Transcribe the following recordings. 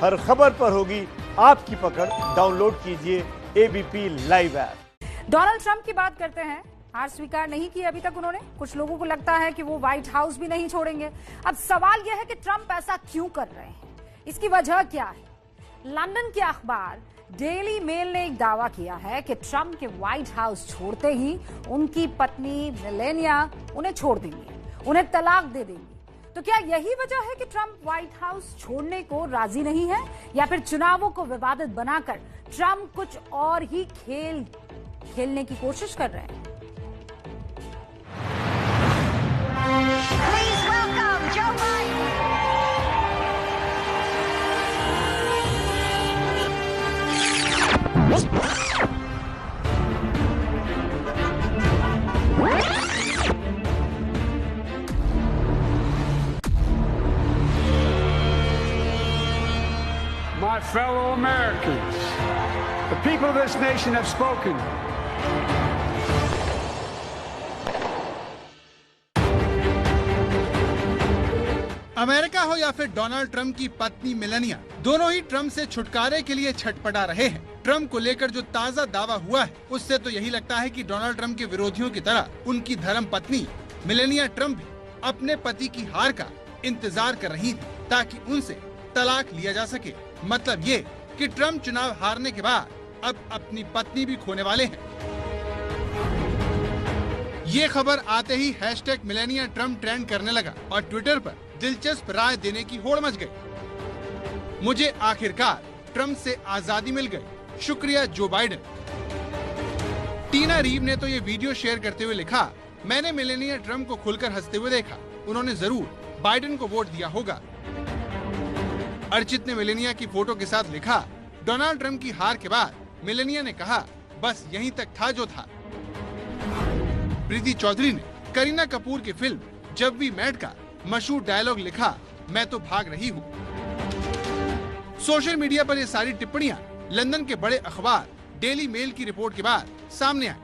हर खबर पर होगी आपकी पकड़। डाउनलोड कीजिए ABP live app. Donald Trump की बात करते हैं। हार स्वीकार नहीं की अभी तक उन्होंने। कुछ लोगों को लगता है कि वो व्हाइट हाउस भी नहीं छोड़ेंगे। अब सवाल यह है कि ट्रंप ऐसा क्यों कर रहे हैं, इसकी वजह क्या है। लंदन के अखबार डेली मेल ने एक दावा किया है कि ट्रंप के व्हाइट हाउस छोड़ते ही उनकी पत्नी मेलेनिया उन्हें छोड़ देंगी, उन्हें तलाक दे देंगी। तो क्या यही वजह है कि ट्रंप व्हाइट हाउस छोड़ने को राजी नहीं है, या फिर चुनावों को विवादित बनाकर ट्रंप कुछ और ही खेल खेलने की कोशिश कर रहे हैं। Please welcome Joe Biden. My fellow Americans, the people of this nation have spoken. America हो या फिर डोनाल्ड ट्रंप की पत्नी मेलानिया, दोनों ही ट्रंप से छुटकारे के लिए छटपटा रहे हैं। ट्रंप को लेकर जो ताज़ा दावा हुआ है, उससे तो यही लगता है कि डोनाल्ड ट्रंप के विरोधियों की तरह उनकी धर्म पत्नी मेलानिया ट्रंप भी अपने पति की हार का इंतजार कर रही थी, ताकि उनसे तलाक लिया जा सके। मतलब ये कि ट्रंप चुनाव हारने के बाद अब अपनी पत्नी भी खोने वाले हैं। ये खबर आते ही हैशटैग मेलानिया ट्रंप ट्रेंड करने लगा और ट्विटर पर दिलचस्प राय देने की होड़ मच गई। मुझे आखिरकार ट्रंप से आजादी मिल गई, शुक्रिया जो बाइडेन। टीना रीव ने तो ये वीडियो शेयर करते हुए लिखा, मैंने मेलानिया ट्रंप को खुलकर हंसते हुए देखा, उन्होंने जरूर बाइडेन को वोट दिया होगा। अर्चित ने मेलानिया की फोटो के साथ लिखा, डोनाल्ड ट्रंप की हार के बाद मेलानिया ने कहा, बस यहीं तक था जो था। प्रीति चौधरी ने करीना कपूर की फिल्म जब वी मेट का मशहूर डायलॉग लिखा, मैं तो भाग रही हूँ। सोशल मीडिया पर ये सारी टिप्पणियां लंदन के बड़े अखबार डेली मेल की रिपोर्ट के बाद सामने आई।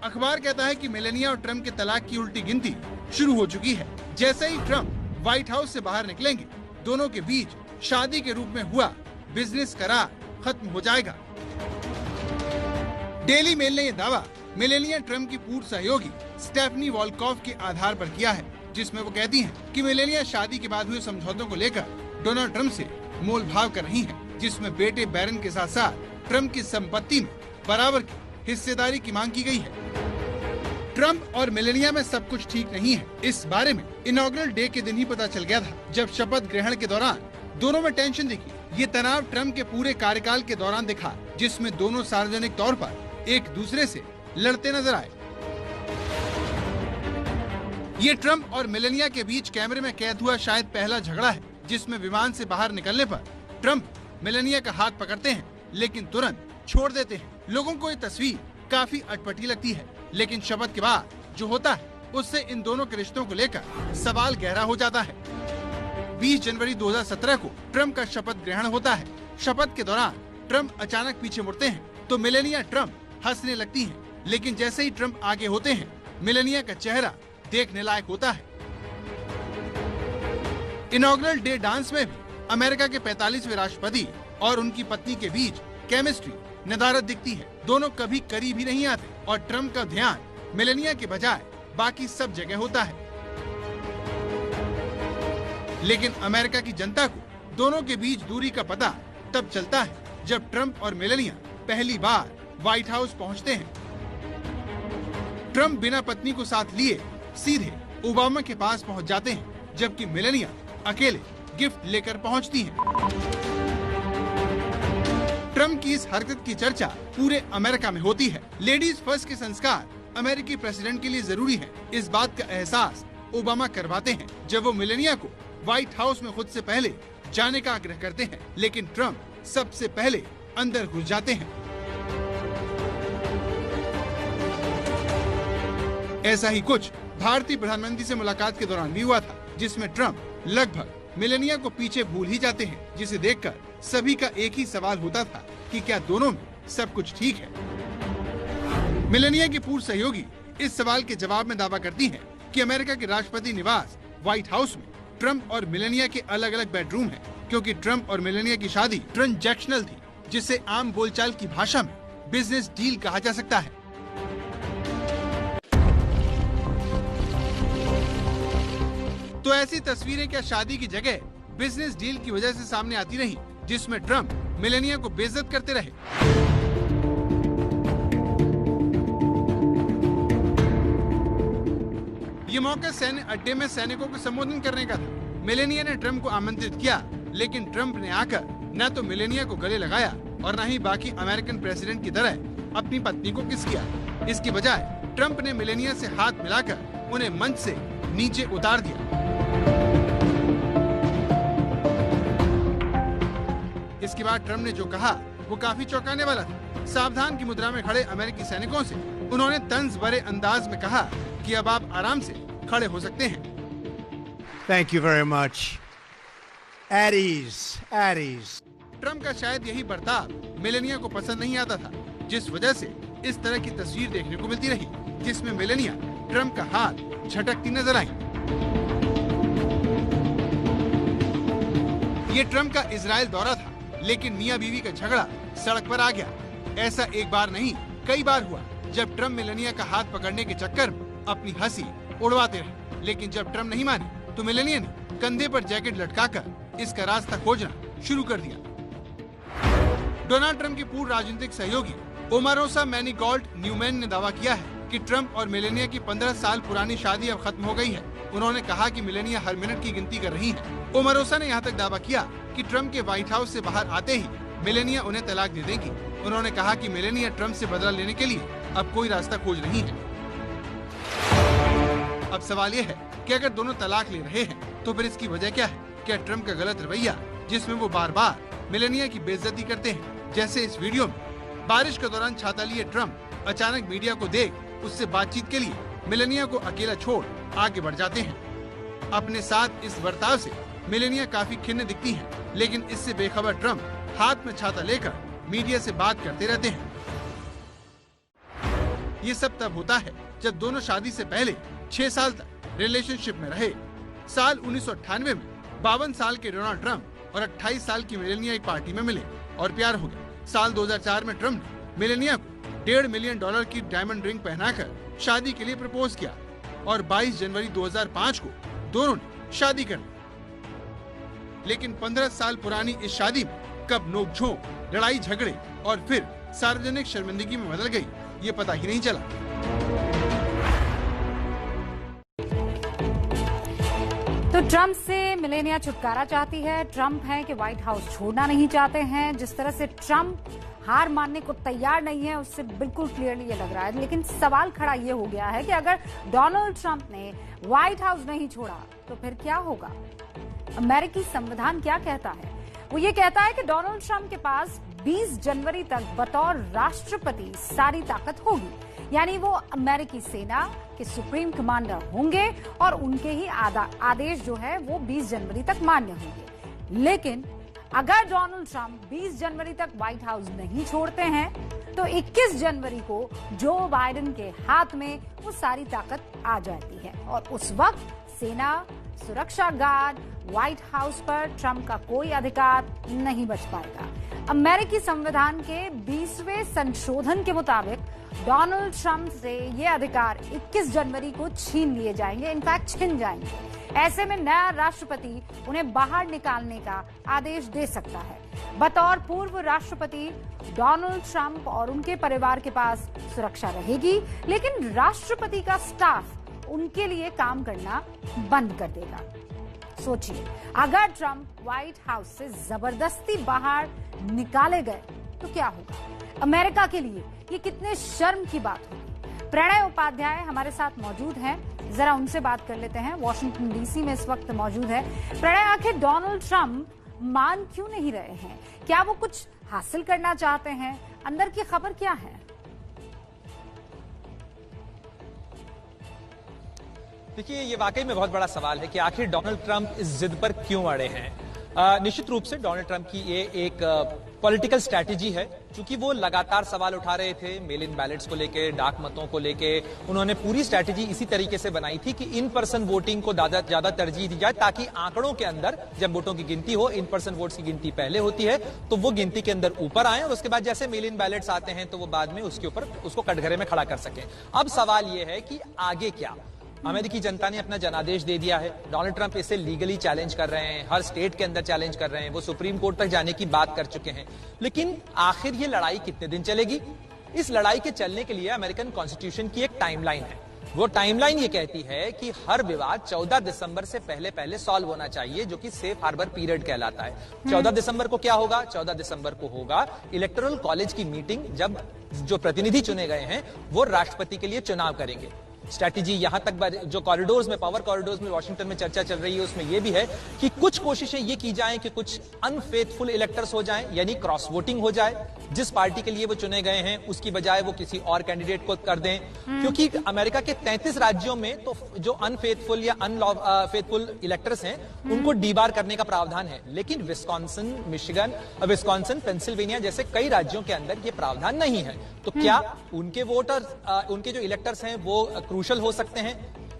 अखबार कहता है कि मेलानिया और ट्रंप के तलाक की उल्टी गिनती शुरू हो चुकी है। जैसे ही ट्रंप व्हाइट हाउस से बाहर निकलेंगे, दोनों के बीच शादी के रूप में हुआ बिजनेस करार खत्म हो जाएगा। डेली मेल ने यह दावा मेलानिया ट्रंप की पूर्व सहयोगी स्टेफनी वॉलकॉफ के आधार पर किया है, जिसमें वो कहती हैं कि मेलानिया शादी के बाद हुए समझौतों को लेकर डोनाल्ड ट्रंप से मोल भाव कर रही हैं, जिसमें बेटे बैरन के साथ साथ ट्रंप की संपत्ति में बराबर की हिस्सेदारी की मांग की गई है। ट्रंप और मेलानिया में सब कुछ ठीक नहीं है। इस बारे में इनॉग्रल डे के दिन ही पता चल गया था, जब शपथ ग्रहण के दौरान दोनों में टेंशन दिखी। ये तनाव ट्रंप के पूरे कार्यकाल के दौरान दिखा, जिसमें दोनों सार्वजनिक तौर पर एक दूसरे से लड़ते नजर आए। ये ट्रंप और मेलानिया के बीच कैमरे में कैद हुआ शायद पहला झगड़ा है, जिसमें विमान से बाहर निकलने पर ट्रंप मेलानिया का हाथ पकड़ते हैं, लेकिन तुरंत छोड़ देते हैं। लोगों को ये तस्वीर काफी अटपटी लगती है, लेकिन शपथ के बाद जो होता है, उससे इन दोनों के रिश्तों को लेकर सवाल गहरा हो जाता है। 20 जनवरी 2017 को ट्रंप का शपथ ग्रहण होता है। शपथ के दौरान ट्रंप अचानक पीछे मुड़ते हैं तो मेलानिया ट्रंप हंसने लगती हैं, लेकिन जैसे ही ट्रंप आगे होते हैं, मेलानिया का चेहरा देखने लायक होता है। इनॉग्रल डे डांस में भी अमेरिका के 45वें राष्ट्रपति और उनकी पत्नी के बीच केमिस्ट्री नदारद दिखती है। दोनों कभी करीब ही नहीं आते और ट्रंप का ध्यान मेलानिया के बजाय बाकी सब जगह होता है। लेकिन अमेरिका की जनता को दोनों के बीच दूरी का पता तब चलता है जब ट्रंप और मेलानिया पहली बार व्हाइट हाउस पहुंचते हैं। ट्रंप बिना पत्नी को साथ लिए सीधे ओबामा के पास पहुंच जाते हैं, जबकि मेलानिया अकेले गिफ्ट लेकर पहुंचती हैं। ट्रंप की इस हरकत की चर्चा पूरे अमेरिका में होती है। लेडीज फर्स्ट के संस्कार अमेरिकी प्रेसिडेंट के लिए जरूरी है, इस बात का एहसास ओबामा करवाते हैं जब वो मेलानिया को व्हाइट हाउस में खुद से पहले जाने का आग्रह करते हैं, लेकिन ट्रंप सबसे पहले अंदर घुस जाते हैं। ऐसा ही कुछ भारतीय प्रधानमंत्री से मुलाकात के दौरान भी हुआ था, जिसमें ट्रंप लगभग मेलानिया को पीछे भूल ही जाते हैं, जिसे देखकर सभी का एक ही सवाल होता था कि क्या दोनों में सब कुछ ठीक है। मेलानिया की पूर्व सहयोगी इस सवाल के जवाब में दावा करती हैं कि अमेरिका के राष्ट्रपति निवास व्हाइट हाउस में ट्रंप और मेलानिया के अलग अलग बेडरूम हैं, क्योंकि ट्रम्प और मेलेनिया की शादी ट्रांजैक्शनल थी, जिसे आम बोलचाल की भाषा में बिजनेस डील कहा जा सकता है। तो ऐसी तस्वीरें क्या शादी की जगह बिजनेस डील की वजह से सामने आती रही, जिसमें ट्रम्प मेलेनिया को बेइज्जत करते रहे? ये मौका सैन्य अड्डे में सैनिकों को संबोधन करने का था। मेलेनिया ने ट्रम्प को आमंत्रित किया, लेकिन ट्रम्प ने आकर न तो मेलेनिया को गले लगाया और न ही बाकी अमेरिकन प्रेसिडेंट की तरह अपनी पत्नी को किस किया। इसकी बजाय ट्रम्प ने मेलेनिया से हाथ मिलाकर उन्हें मंच से नीचे उतार दिया। इसके बाद ट्रम्प ने जो कहा वो काफी चौंकाने वाला था। सावधान की मुद्रा में खड़े अमेरिकी सैनिकों से उन्होंने तंज भरे अंदाज में कहा कि अब आप आराम से खड़े हो सकते हैं। Thank you very much. At ease, at ease. Trump का शायद यही बर्ताव मेलेनिया को पसंद नहीं आता था, जिस वजह से इस तरह की तस्वीर देखने को मिलती रही, जिसमें मेलेनिया ट्रम्प का हाथ झटकती नजर आई। ये ट्रम्प का इजराइल दौरा था, लेकिन मियां बीवी का झगड़ा सड़क पर आ गया। ऐसा एक बार नहीं, कई बार हुआ, जब ट्रम्प मेलेनिया का हाथ पकड़ने के चक्कर में अपनी हंसी उड़वाते रहे। लेकिन जब ट्रम्प नहीं माने तो मेलेनिया ने कंधे पर जैकेट लटकाकर इसका रास्ता खोजना शुरू कर दिया। डोनाल्ड ट्रम्प के पूर्व राजनीतिक सहयोगी ओमारोसा मैनीगॉल्ड न्यूमैन ने दावा किया है कि ट्रम्प और मेलेनिया की 15 साल पुरानी शादी अब खत्म हो गई है। उन्होंने कहा कि मेलेनिया हर मिनट की गिनती कर रही है। ओमारोसा ने यहाँ तक दावा किया कि ट्रम्प के व्हाइट हाउस से बाहर आते ही मेलेनिया उन्हें तलाक दे देगी। उन्होंने कहा कि मेलेनिया ट्रम्प से बदला लेने के लिए अब कोई रास्ता खोज रही है। अब सवाल ये है कि अगर दोनों तलाक ले रहे हैं तो फिर इसकी वजह क्या है? क्या ट्रम्प का गलत रवैया, जिसमें वो बार बार मेलेनिया की बेइज्जती करते हैं, जैसे इस वीडियो में बारिश के दौरान छाता लिए ट्रम्प अचानक मीडिया को देख उससे बातचीत के लिए मेलेनिया को अकेला छोड़ आगे बढ़ जाते हैं। अपने साथ इस बर्ताव से मेलेनिया काफी खिन्न दिखती हैं, लेकिन इससे बेखबर ट्रम्प हाथ में छाता लेकर मीडिया से बात करते रहते हैं। ये सब तब होता है जब दोनों शादी से पहले 6 साल तक रिलेशनशिप में रहे। साल 1998 में 52 साल के डोनाल्ड ट्रम्प और 28 साल की मेलेनिया एक पार्टी में मिले और प्यार हो गया। साल 2004 में ट्रम्प ने मेलेनिया को $1.5 मिलियन की डायमंड रिंग पहनाकर शादी के लिए प्रपोज किया और 22 जनवरी 2005 को दोनों ने शादी कर ली। लेकिन 15 साल पुरानी इस शादी में कब नोकझोंक, लड़ाई झगड़े और फिर सार्वजनिक शर्मिंदगी में बदल गई, ये पता ही नहीं चला। तो ट्रम्प से मेलेनिया छुटकारा चाहती है। ट्रम्प है कि व्हाइट हाउस छोड़ना नहीं चाहते हैं। जिस तरह से ट्रम्प हार मानने को तैयार नहीं है, उससे बिल्कुल क्लियरली ये लग रहा है। लेकिन सवाल खड़ा ये हो गया है कि अगर डोनाल्ड ट्रम्प ने व्हाइट हाउस नहीं छोड़ा तो फिर क्या होगा? अमेरिकी संविधान क्या कहता है? वो ये कहता है कि डोनाल्ड ट्रम्प के पास 20 जनवरी तक बतौर राष्ट्रपति सारी ताकत होगी, यानी वो अमेरिकी सेना के सुप्रीम कमांडर होंगे और उनके ही आदेश जो है वो 20 जनवरी तक मान्य होंगे। लेकिन अगर डोनाल्ड ट्रम्प 20 जनवरी तक व्हाइट हाउस नहीं छोड़ते हैं तो 21 जनवरी को जो बाइडेन के हाथ में वो सारी ताकत आ जाती है और उस वक्त सेना, सुरक्षा गार्ड, व्हाइट हाउस पर ट्रम्प का कोई अधिकार नहीं बच पाएगा। अमेरिकी संविधान के 20वें संशोधन के मुताबिक डोनाल्ड ट्रम्प से ये अधिकार 21 जनवरी को छीन लिए जाएंगे, इनफैक्ट छिन जाएंगे। ऐसे में नया राष्ट्रपति उन्हें बाहर निकालने का आदेश दे सकता है। बतौर पूर्व राष्ट्रपति डोनाल्ड ट्रम्प और उनके परिवार के पास सुरक्षा रहेगी, लेकिन राष्ट्रपति का स्टाफ उनके लिए काम करना बंद कर देगा। सोचिए, अगर ट्रम्प व्हाइट हाउस से जबरदस्ती बाहर निकाले गए तो क्या होगा? अमेरिका के लिए ये कितने शर्म की बात होगी। प्रणय उपाध्याय हमारे साथ मौजूद हैं, जरा उनसे बात कर लेते हैं। वॉशिंगटन डीसी में इस वक्त मौजूद है। प्रणय, आखिर डोनाल्ड ट्रम्प मान क्यों नहीं रहे हैं? क्या वो कुछ हासिल करना चाहते हैं? अंदर की खबर क्या है? देखिए, ये वाकई में बहुत बड़ा सवाल है कि आखिर डोनाल्ड ट्रंप इस जिद पर क्यों अड़े हैं। निश्चित रूप से डोनाल्ड ट्रंप की ये एक पॉलिटिकल स्ट्रैटेजी है, क्योंकि वो लगातार सवाल उठा रहे थे मेल इन बैलेट्स को लेके, डाक मतों को लेके। उन्होंने पूरी स्ट्रैटेजी इसी तरीके से बनाई थी कि इन पर्सन वोटिंग को ज्यादा तरजीह दी जाए, ताकि आंकड़ों के अंदर जब वोटों की गिनती हो, इन पर्सन वोट्स की गिनती पहले होती है तो वो गिनती के अंदर ऊपर आए, और उसके बाद जैसे मेल इन बैलेट्स आते हैं तो वो बाद में उसके ऊपर उसको कटघरे में खड़ा कर सकें। अब सवाल यह है कि आगे क्या। अमेरिकी जनता ने अपना जनादेश दे दिया है, डोनाल्ड ट्रंप इसे लीगली चैलेंज कर रहे हैं, हर स्टेट के अंदर चैलेंज कर रहे हैं, वो सुप्रीम कोर्ट तक जाने की बात कर चुके हैं। लेकिन आखिर ये लड़ाई कितने दिन चलेगी? इस लड़ाई के चलने के लिए अमेरिकन कॉन्स्टिट्यूशन की एक टाइमलाइन है। वो टाइमलाइन ये कहती है कि हर विवाद 14 दिसंबर से पहले सॉल्व होना चाहिए, जो कि सेफ हार्बर पीरियड कहलाता है। 14 दिसंबर को क्या होगा? 14 दिसंबर को होगा इलेक्टोरल कॉलेज की मीटिंग, जब जो प्रतिनिधि चुने गए हैं वो राष्ट्रपति के लिए चुनाव करेंगे। स्ट्रैटेजी यहां तक जो कॉरिडोर्स में, पावर कॉरिडोर्स में वॉशिंगटन में चर्चा चल रही है, उसमें यह भी है कि कुछ कोशिशें ये की जाएं कि कुछ अनफेथफुल इलेक्टर्स हो जाएं, यानी क्रॉस वोटिंग हो जाए, जिस पार्टी के लिए वो चुने गए हैं उसकी बजाय वो किसी और कैंडिडेट को कर दें। क्योंकि अमेरिका के 33 राज्यों में तो जो अनफेथफुल या अनफेथफुल इलेक्टर्स हैं उनको डीबार करने का प्रावधान है, लेकिन विस्कॉन्सिन, मिशिगन, पेंसिल्वेनिया जैसे कई राज्यों के अंदर ये प्रावधान नहीं है। तो क्या उनके वोटर्स, उनके जो इलेक्टर्स हैं वो क्रूशल हो सकते हैं?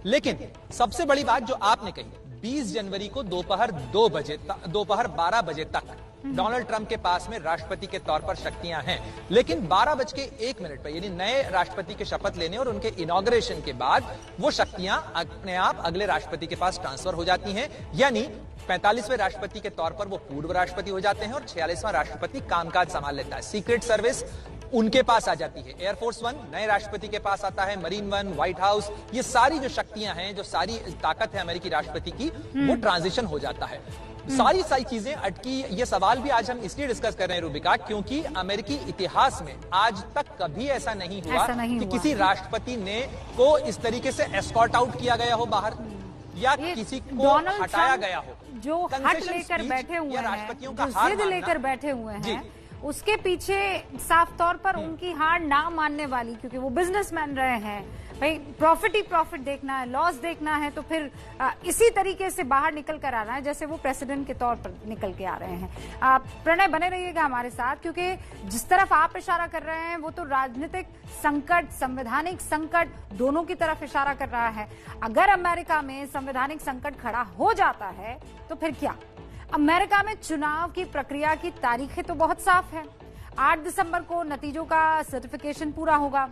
लेकिन सबसे बड़ी बात जो आपने कही, 20 जनवरी को दोपहर 12 बजे तक डोनाल्ड ट्रंप के पास में राष्ट्रपति के तौर पर शक्तियां हैं, लेकिन 12:01 पर यानी नए राष्ट्रपति के शपथ लेने और उनके इनॉग्रेशन के बाद वो शक्तियां अपने आप अगले राष्ट्रपति के पास ट्रांसफर हो जाती हैं। यानी 45वें राष्ट्रपति के तौर पर वो पूर्व राष्ट्रपति हो जाते हैं और 46वां राष्ट्रपति कामकाज संभाल लेता है। सीक्रेट सर्विस उनके पास आ जाती है, एयरफोर्स वन नए राष्ट्रपति के पास आता है, मरीन वन, व्हाइट हाउस, ये सारी जो शक्तियां हैं, जो सारी ताकत है अमेरिकी राष्ट्रपति की, वो ट्रांजिशन हो जाता है। सारी चीजें अटकी। ये सवाल भी आज हम इसलिए डिस्कस कर रहे हैं रूबिका, क्योंकि अमेरिकी इतिहास में आज तक कभी ऐसा नहीं हुआ कि किसी राष्ट्रपति ने को इस तरीके से एस्कॉर्ट आउट किया गया हो बाहर, या किसी को हटाया गया हो। जो हट लेकर बैठे हुए हैं, जो जिद लेकर बैठे हुए हैं, उसके पीछे साफ तौर पर उनकी हार ना मानने वाली, क्योंकि वो बिजनेसमैन रहे हैं, भाई प्रॉफिट ही प्रॉफिट देखना है, लॉस देखना है, तो फिर इसी तरीके से बाहर निकल कर आना है जैसे वो प्रेसिडेंट के तौर पर निकल के आ रहे हैं। प्रणय बने रहिएगा हमारे साथ, क्योंकि जिस तरफ आप इशारा कर रहे हैं वो तो राजनीतिक संकट, संवैधानिक संकट दोनों की तरफ इशारा कर रहा है। अगर अमेरिका में संवैधानिक संकट खड़ा हो जाता है तो फिर क्या? अमेरिका में चुनाव की प्रक्रिया की तारीखें तो बहुत साफ है। 8 दिसंबर को नतीजों का सर्टिफिकेशन पूरा होगा।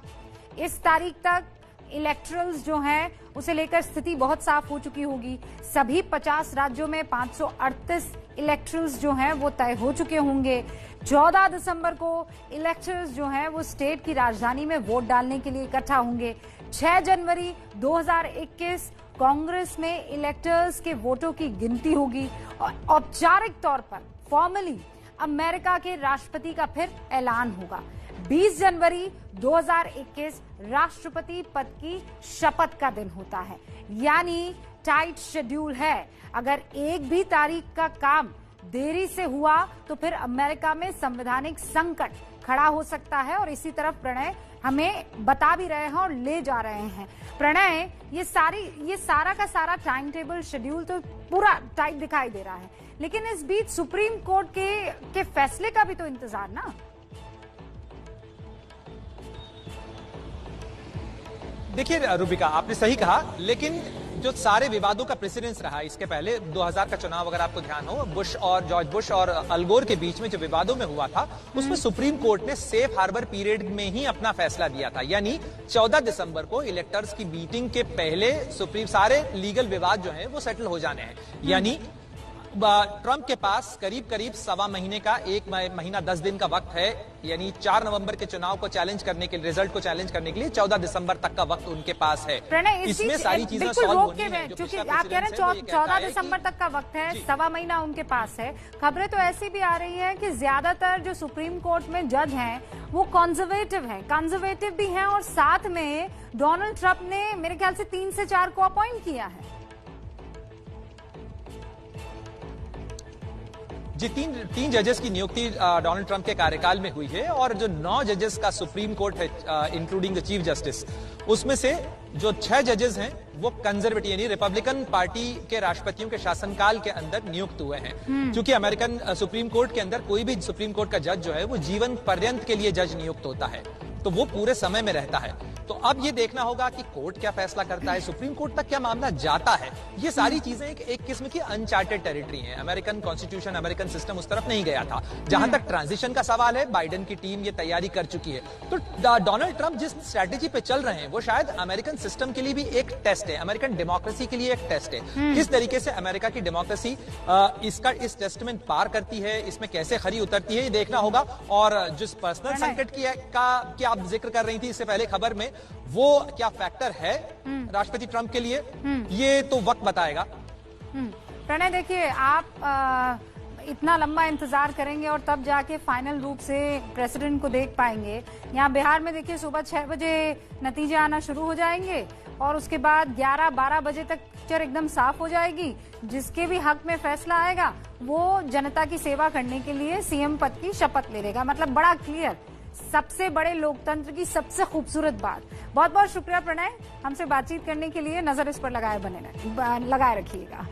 इस तारीख तक इलेक्टरल्स जो हैं उसे लेकर स्थिति बहुत साफ हो चुकी होगी। सभी 50 राज्यों में 538 इलेक्टरल्स जो हैं वो तय हो चुके होंगे। 14 दिसंबर को इलेक्टर्स जो हैं वो स्टेट की राजधानी में वोट डालने के लिए इकट्ठा होंगे। 6 जनवरी 2021 कांग्रेस में इलेक्टर्स के वोटों की गिनती होगी और औपचारिक तौर पर फॉर्मली अमेरिका के राष्ट्रपति का फिर ऐलान होगा। 20 जनवरी 2021 राष्ट्रपति पद की शपथ का दिन होता है, यानी टाइट शेड्यूल है। अगर एक भी तारीख का काम देरी से हुआ तो फिर अमेरिका में संवैधानिक संकट खड़ा हो सकता है, और इसी तरफ प्रणय हमें बता भी रहे हैं और ले जा रहे हैं। प्रणय, ये सारा का सारा टाइम टेबल, शेड्यूल तो पूरा टाइट दिखाई दे रहा है, लेकिन इस बीच सुप्रीम कोर्ट के फैसले का भी तो इंतजार ना। देखिए रूबिका, आपने सही कहा, लेकिन जो सारे विवादों का प्रेसिडेंस रहा इसके पहले 2000 का चुनाव, अगर आपको ध्यान हो, जॉर्ज बुश और अल गोर के बीच में जो विवादों में हुआ था, उसमें सुप्रीम कोर्ट ने सेफ हार्बर पीरियड में ही अपना फैसला दिया था। यानी 14 दिसंबर को इलेक्टर्स की मीटिंग के पहले सारे लीगल विवाद जो है वो सेटल हो जाने हैं। यानी ट्रंप के पास करीब 1.25 महीने का, 1 महीना 10 दिन का वक्त है। यानी 4 नवंबर के चुनाव को चैलेंज करने के लिए, रिजल्ट को चैलेंज करने के लिए 14 दिसंबर तक का वक्त उनके पास है। इसमें सारी चीजें सॉल्व होनी है, क्योंकि आप कह रहे हैं 14 दिसंबर तक का वक्त है, 1.25 महीना उनके पास है। खबरें तो ऐसी भी आ रही है कि ज्यादातर जो सुप्रीम कोर्ट में जज हैं वो कंजर्वेटिव भी हैं, और साथ में डोनाल्ड ट्रंप ने मेरे ख्याल से 3 से 4 को अपॉइंट किया है। तीन जजेस की नियुक्ति डोनाल्ड ट्रंप के कार्यकाल में हुई है और जो 9 जजेस का सुप्रीम कोर्ट है, इंक्लूडिंग द चीफ जस्टिस, उसमें से जो 6 जजेस हैं वो कंजर्वेटिव यानी रिपब्लिकन पार्टी के राष्ट्रपतियों के शासनकाल के अंदर नियुक्त हुए हैं। क्योंकि अमेरिकन सुप्रीम कोर्ट के अंदर कोई भी सुप्रीम कोर्ट का जज जो है वो जीवन पर्यंत के लिए जज नियुक्त होता है, तो वो पूरे समय में रहता है। तो अब ये देखना होगा कि कोर्ट क्या फैसला करता है, सुप्रीम कोर्ट तक क्या मामला जाता है। ये सारी चीजें एक किस्म की अनचार्टेड टेरिटरी हैं। अमेरिकन कॉन्स्टिट्यूशन, अमेरिकन सिस्टम उस तरफ नहीं गया था। जहां तक ट्रांजिशन का सवाल है, बाइडेन की टीम ये तैयारी कर चुकी है। तो डोनाल्ड ट्रंप जिस स्ट्रैटेजी पे चल रहे हैं वो शायद अमेरिकन सिस्टम के लिए भी एक टेस्ट है, अमेरिकन डेमोक्रेसी के लिए एक टेस्ट है। किस तरीके से अमेरिका की डेमोक्रेसी इस टेस्ट में पार करती है, इसमें कैसे खरी उतरती है, ये देखना होगा। और जिस पर्सनल संकट की आप जिक्र कर रही थी इससे पहले खबर में, वो क्या फैक्टर है राष्ट्रपति ट्रंप के लिए, ये तो वक्त बताएगा। प्रणय, देखिए आप इतना लंबा इंतजार करेंगे और तब जाके फाइनल रूप से प्रेसिडेंट को देख पाएंगे। यहाँ बिहार में देखिए सुबह 6 बजे नतीजे आना शुरू हो जाएंगे और उसके बाद 11-12 बजे तक पिक्चर एकदम साफ हो जाएगी। जिसके भी हक में फैसला आएगा वो जनता की सेवा करने के लिए सीएम पद की शपथ ले लेगा। मतलब बड़ा क्लियर, सबसे बड़े लोकतंत्र की सबसे खूबसूरत बात। बहुत बहुत शुक्रिया प्रणय, हमसे बातचीत करने के लिए। नजर इस पर लगाए रखिएगा।